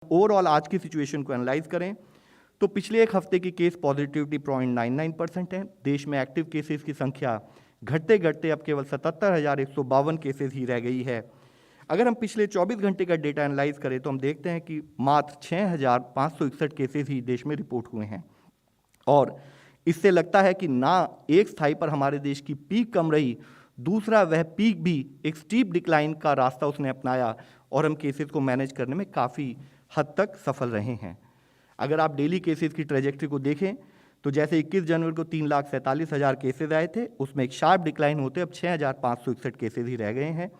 Overall आज की situation को एनालाइज करें तो पिछले एक हफ्ते की केस पॉजिटिविटी 0.99% है। देश में एक्टिव केसेस की संख्या घटते घटते अब केवल 77,152 केसेस ही रह गई है। अगर हम पिछले 24 घंटे का डेटा एनालाइज करें तो हम देखते हैं कि मात्र 6,561 केसेस ही देश में रिपोर्ट हुए हैं और इससे लगता है कि ना एक स्थाई पर हमारे देश की पीक कम रही, दूसरा वह पीक भी एक स्टीप डिक्लाइन का रास्ता उसने अपनाया और हम केसेस को मैनेज करने में काफ़ी हद तक सफल रहे हैं। अगर आप डेली केसेस की ट्रेजेक्ट्री को देखें तो जैसे 21 जनवरी को 3,47,000 केसेज आए थे, उसमें एक शार्प डिक्लाइन होते अब 6,561 केसेज ही रह गए हैं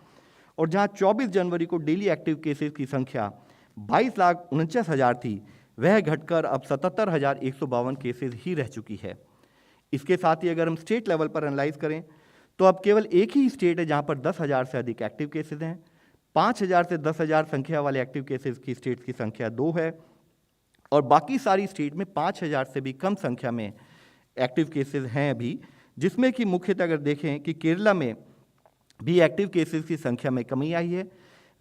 और जहां 24 जनवरी को डेली एक्टिव केसेस की संख्या 22,49,000 थी, वह घटकर अब 77,152 केसेज ही रह चुकी है। इसके साथ ही अगर हम स्टेट लेवल पर एनालाइज करें तो अब केवल एक ही स्टेट है जहां पर 10,000 से अधिक एक्टिव केसेज हैं। 5,000 से 10,000 संख्या वाले एक्टिव केसेस की स्टेट की संख्या 2 है और बाकी सारी स्टेट में 5,000 से भी कम संख्या में एक्टिव केसेस हैं अभी, जिसमें कि मुख्यतः अगर देखें कि केरला में भी एक्टिव केसेस की संख्या में कमी आई है।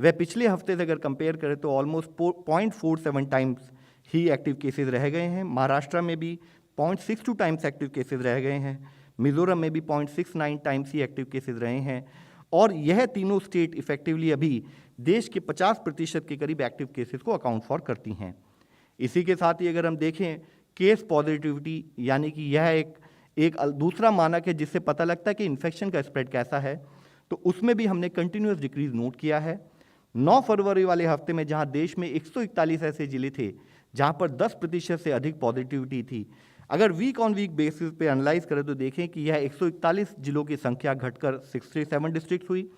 वह पिछले हफ्ते से अगर कंपेयर करें तो ऑलमोस्ट 0.47 टाइम्स ही एक्टिव केसेस रह गए हैं। महाराष्ट्र में भी 0.62 टाइम्स एक्टिव केसेस रह गए हैं। मिजोरम में भी 0.69 टाइम्स ही एक्टिव केसेस रहे हैं और यह तीनों स्टेट इफेक्टिवली अभी देश के 50% के करीब एक्टिव केसेस को अकाउंट फॉर करती हैं। इसी के साथ ही अगर हम देखें केस पॉजिटिविटी, यानी कि यह एक दूसरा मानक है जिससे पता लगता है कि इन्फेक्शन का स्प्रेड कैसा है, तो उसमें भी हमने कंटिन्यूअस डिक्रीज नोट किया है। 9 फरवरी वाले हफ्ते में जहां देश में 141 ऐसे जिले थे जहां पर 10% से अधिक पॉजिटिविटी थी, अगर वीक ऑन वीक बेसिस पे एनालाइज करें तो देखें कि यह 141 जिलों की संख्या घटकर 67 डिस्ट्रिक्ट हुई।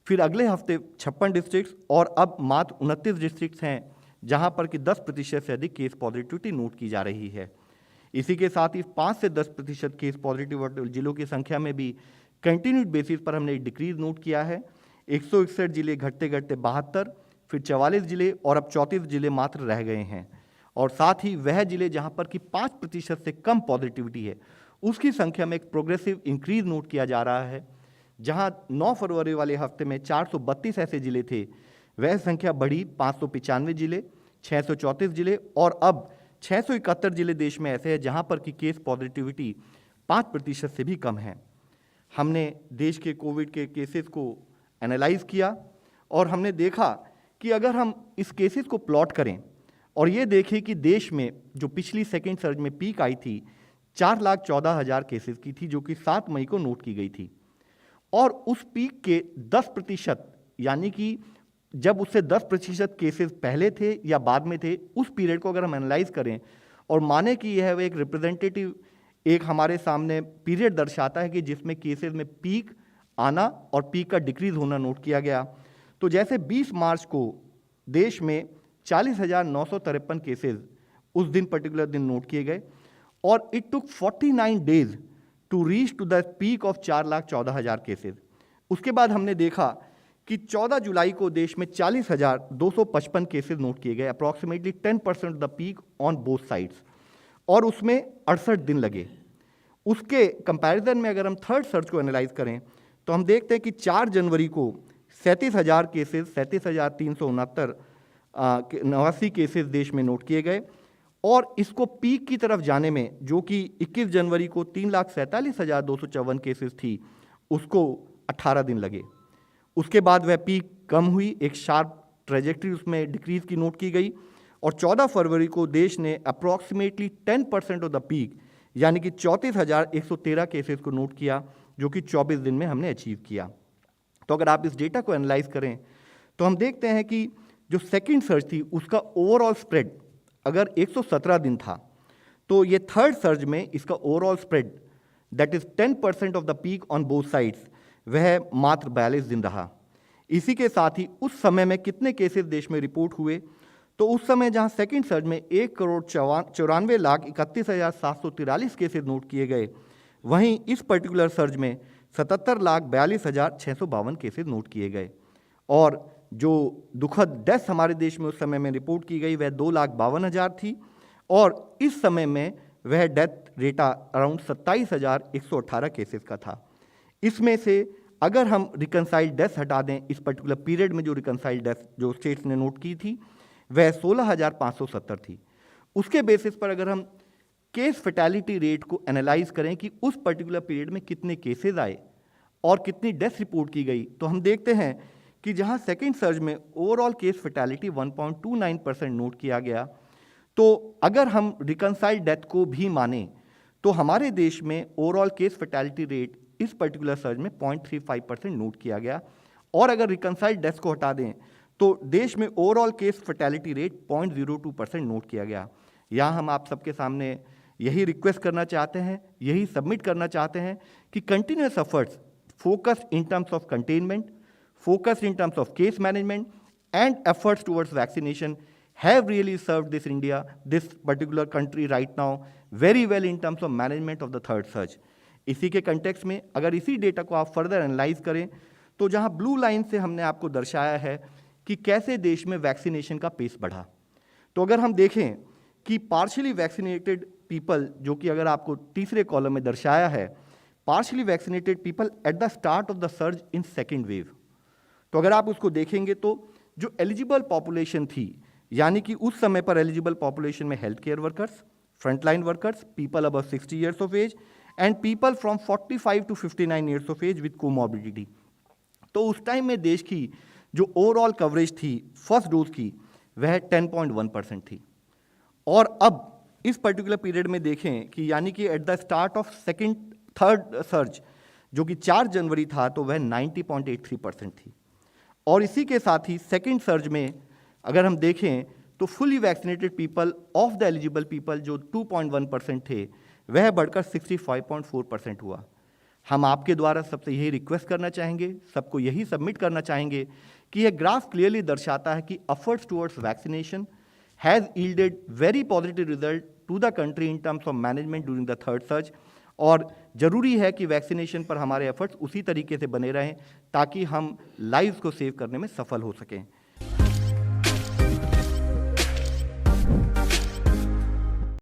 फिर अगले हफ्ते 56 डिस्ट्रिक्ट और अब मात्र 29 डिस्ट्रिक्ट हैं जहां पर कि 10% से अधिक केस पॉजिटिविटी नोट की जा रही है। इसी के साथ ही 5 से 10% केस पॉजिटिव जिलों की संख्या में भी कंटिन्यूड बेसिस पर हमने एक डिक्रीज नोट किया है। 161 जिले घटते घटते 72, फिर 44 जिले और अब 34 जिले मात्र रह गए हैं और साथ ही वह जिले जहां पर कि 5% से कम पॉजिटिविटी है उसकी संख्या में एक प्रोग्रेसिव इंक्रीज नोट किया जा रहा है। जहां 9 फरवरी वाले हफ्ते में 432 ऐसे जिले थे, वह संख्या बढ़ी 595 जिले, 634 जिले और अब 671 जिले देश में ऐसे हैं जहां पर कि केस पॉजिटिविटी 5% से भी कम है। हमने देश के कोविड के केसेस को एनालाइज किया और हमने देखा कि अगर हम इस केसेस को प्लॉट करें और ये देखें कि देश में जो पिछली सेकेंड सर्ज में पीक आई थी 4,14,000 केसेस की थी, जो कि 7 मई को नोट की गई थी और उस पीक के 10%, यानी कि जब उससे 10% केसेस पहले थे या बाद में थे, उस पीरियड को अगर हम एनालाइज करें और माने कि यह एक रिप्रेजेंटेटिव एक हमारे सामने पीरियड दर्शाता है कि जिसमें केसेस में पीक आना और पीक का डिक्रीज होना नोट किया गया, तो जैसे 20 मार्च को देश में 40,953 केसेस उस दिन पर्टिकुलर दिन नोट किए गए और it took 49 days to reach to the peak of 4,14,000 cases. उसके बाद हमने देखा कि 14 जुलाई को देश में 40,255 केसेस नोट किए गए, approximately 10% the peak on both sides, और उसमें 68 दिन लगे। उसके कंपैरिजन में अगर हम थर्ड सर्च को एनालाइज करें तो हम देखते हैं कि 4 जनवरी को 37,000 केसेस, 37,369 केसेस देश में नोट किए गए और इसको पीक की तरफ जाने में, जो कि 21 जनवरी को 3,47,254 केसेस थी, उसको 18 दिन लगे। उसके बाद वह पीक कम हुई, एक शार्प ट्रेजेक्ट्री उसमें डिक्रीज की नोट की गई और 14 फरवरी को देश ने अप्रॉक्सीमेटली 10% ऑफ द पीक, यानी कि 34,113 केसेस को नोट किया, जो कि 24 दिन में हमने अचीव किया। तो अगर आप इस डेटा को एनालाइज करें तो हम देखते हैं कि जो सेकंड सर्ज थी उसका ओवरऑल स्प्रेड अगर 117 दिन था, तो ये थर्ड सर्ज में इसका overall spread that is 10% of the peak on both sides, वह मात्र 42 दिन रहा। इसी के साथ ही उस समय में कितने केसेस देश में रिपोर्ट हुए, तो उस समय जहां सेकंड सर्ज में 1,94,31,743 केसेस नोट किए गए, वहीं इस पर्टिकुलर सर्ज में 77,42,652 केसेस नोट किए गए और जो दुखद डेथ हमारे देश में उस समय में रिपोर्ट की गई वह 2,52,000 थी और इस समय में वह डेथ रेटा अराउंड 27,118 केसेस का था। इसमें से अगर हम रिकनसाइल्ड डेथ हटा दें, इस पर्टिकुलर पीरियड में जो रिकनसाइल्ड डेथ जो स्टेट्स ने नोट की थी वह 16,570 थी। उसके बेसिस पर अगर हम केस फैटेलिटी रेट को एनालाइज करें कि उस पर्टिकुलर पीरियड में कितने केसेस आए और कितनी डेथ रिपोर्ट की गई, तो हम देखते हैं कि जहां सेकेंड सर्ज में ओवरऑल केस फैटेलिटी 1.29% नोट किया गया, तो अगर हम रिकनसाइल्ड डेथ को भी माने तो हमारे देश में ओवरऑल केस फैटेलिटी रेट इस पर्टिकुलर सर्ज में 0.35% नोट किया गया। और अगर रिकनसाइल्ड डेथ को हटा दें तो देश में overall case fatality rate 0.02% note किया गया। यहाँ हम आप सबके सामने यही रिक्वेस्ट करना चाहते हैं, यही सबमिट करना चाहते हैं कि continuous efforts focus in terms of containment, focused in terms of case management and efforts towards vaccination have really served this India, this particular country right now very well in terms of management of the third surge. इसी के context में अगर इसी data को आप further analyse करें तो जहां ब्लू लाइन से हमने आपको दर्शाया है कि कैसे देश में वैक्सीनेशन का पेस बढ़ा, तो अगर हम देखें कि पार्शियली वैक्सीनेटेड पीपल, जो कि अगर आपको तीसरे कॉलम में दर्शाया है, partially vaccinated people at the start of the surge in second wave, तो अगर आप उसको देखेंगे तो जो एलिजिबल पॉपुलेशन थी, यानी कि उस समय पर एलिजिबल पॉपुलेशन में health care workers, frontline workers, people above 60 years of age and people from 45 to 59 years of age with comorbidity, तो उस टाइम में देश की जो ओवरऑल कवरेज थी फर्स्ट डोज की वह 10.1% थी। और अब इस पर्टिकुलर पीरियड में देखें कि यानी कि at the start of third surge जो कि 4 जनवरी था तो वह 90.83% थी। और इसी के साथ ही सेकेंड सर्ज में अगर हम देखें तो fully vaccinated people of the eligible people जो 2.1% थे वह बढ़कर 65.4% हुआ। हम आपके द्वारा सबसे यही रिक्वेस्ट करना चाहेंगे, सबको यही सबमिट करना चाहेंगे कि यह ग्राफ क्लियरली दर्शाता है कि efforts towards vaccination has yielded very positive result to the country in terms of management during the third surge, और ज़रूरी है कि वैक्सीनेशन पर हमारे एफर्ट्स उसी तरीके से बने रहें ताकि हम लाइव्स को सेव करने में सफल हो सकें।